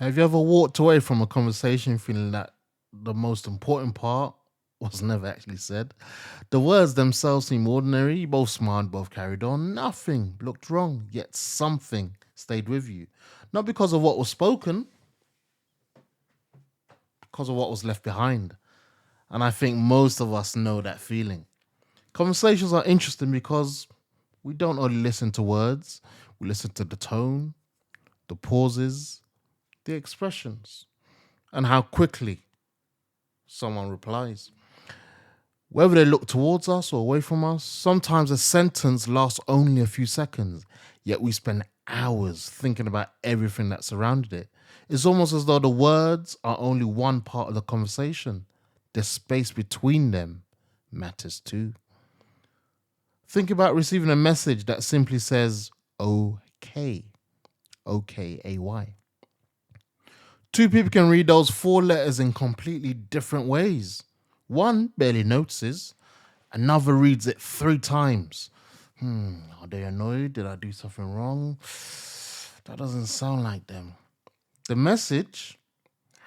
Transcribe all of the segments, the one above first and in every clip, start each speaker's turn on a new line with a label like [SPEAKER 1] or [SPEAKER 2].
[SPEAKER 1] Have you ever walked away from a conversation feeling that the most important part was never actually said? The words themselves seem ordinary. You both smiled, both carried on. Nothing looked wrong, yet something stayed with you. Not because of what was spoken, because of what was left behind. And I think most of us know that feeling. Conversations are interesting because we don't only listen to words, we listen to the tone, the pauses, the expressions, and how quickly someone replies. Whether they look towards us or away from us, sometimes a sentence lasts only a few seconds, yet we spend hours thinking about everything that surrounded it. It's almost as though the words are only one part of the conversation. The space between them matters too. Think about receiving a message that simply says, okay, OKAY. Two people can read those four letters in completely different ways. One barely notices, another reads it three times. Are they annoyed? Did I do something wrong? That doesn't sound like them. The message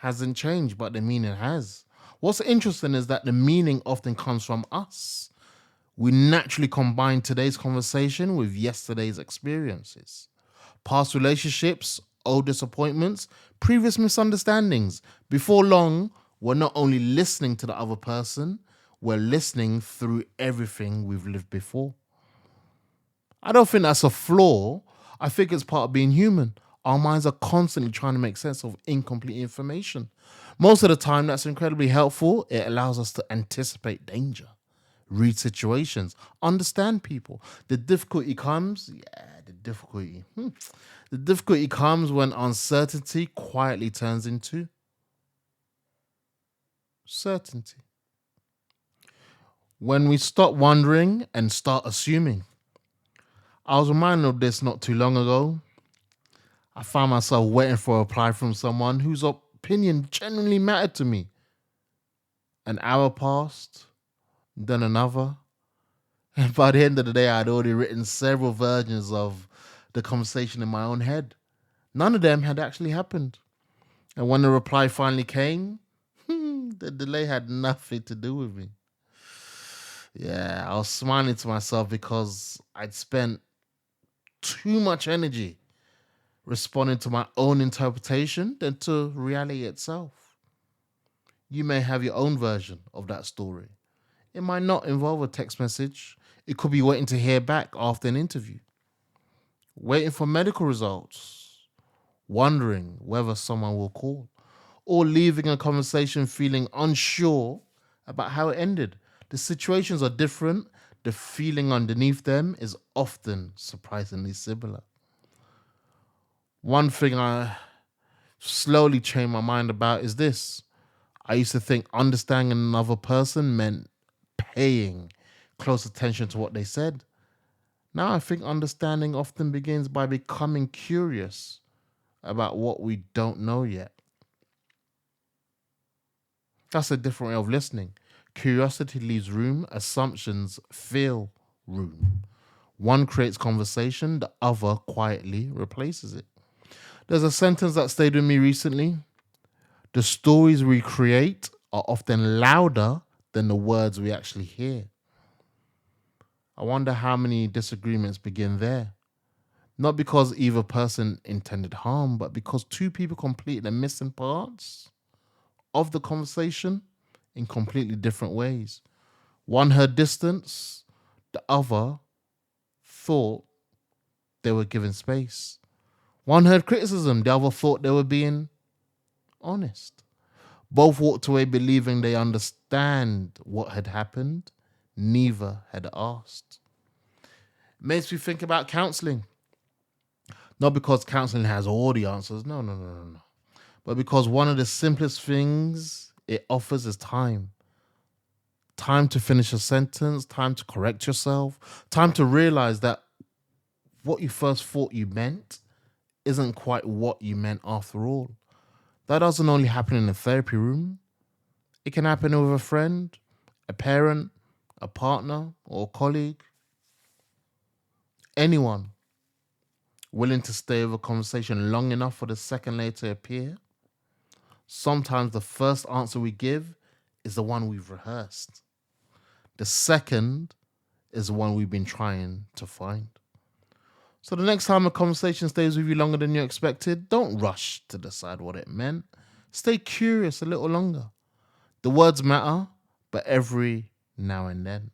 [SPEAKER 1] hasn't changed, but the meaning has. What's interesting is that the meaning often comes from us. We naturally combine today's conversation with yesterday's experiences. Past relationships, old disappointments, previous misunderstandings. Before long, we're not only listening to the other person, we're listening through everything we've lived before. I don't think that's a flaw. I think it's part of being human. Our minds are constantly trying to make sense of incomplete information. Most of the time, that's incredibly helpful. It allows us to anticipate danger, read situations, understand people. The difficulty comes, the difficulty comes when uncertainty quietly turns into certainty. When we stop wondering and start assuming. I was reminded of this not too long ago. I found myself waiting for a reply from someone whose opinion genuinely mattered to me. An hour passed, then another. And by the end of the day, I'd already written several versions of the conversation in my own head. None of them had actually happened. And when the reply finally came, the delay had nothing to do with me. Yeah, I was smiling to myself because I'd spent too much energy responding to my own interpretation than to reality itself. You may have your own version of that story. It might not involve a text message. It could be waiting to hear back after an interview, waiting for medical results, wondering whether someone will call, or leaving a conversation feeling unsure about how it ended. The situations are different. The feeling underneath them is often surprisingly similar. One thing I slowly changed my mind about is this. I used to think understanding another person meant paying close attention to what they said. Now I think understanding often begins by becoming curious about what we don't know yet. That's a different way of listening. Curiosity leaves room, assumptions fill room. One creates conversation, the other quietly replaces it. There's a sentence that stayed with me recently. The stories we create are often louder than the words we actually hear. I wonder how many disagreements begin there. Not because either person intended harm, but because two people completed the missing parts of the conversation in completely different ways. One heard distance, the other thought they were given space. One heard criticism, the other thought they were being honest. Both walked away believing they understand what had happened. Neither had asked. Makes me think about counseling. Not because counseling has all the answers. No. But because one of the simplest things it offers is time. Time to finish a sentence, time to correct yourself, time to realize that what you first thought you meant isn't quite what you meant after all. That doesn't only happen in a therapy room. It can happen with a friend, a parent, a partner, or a colleague. Anyone willing to stay with a conversation long enough for the second layer to appear Sometimes the first answer we give is the one we've rehearsed. The second is the one we've been trying to find. So the next time a conversation stays with you longer than you expected, don't rush to decide what it meant. Stay curious a little longer. The words matter, but every now and then.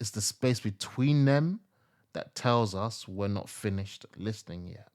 [SPEAKER 1] It's the space between them that tells us we're not finished listening yet.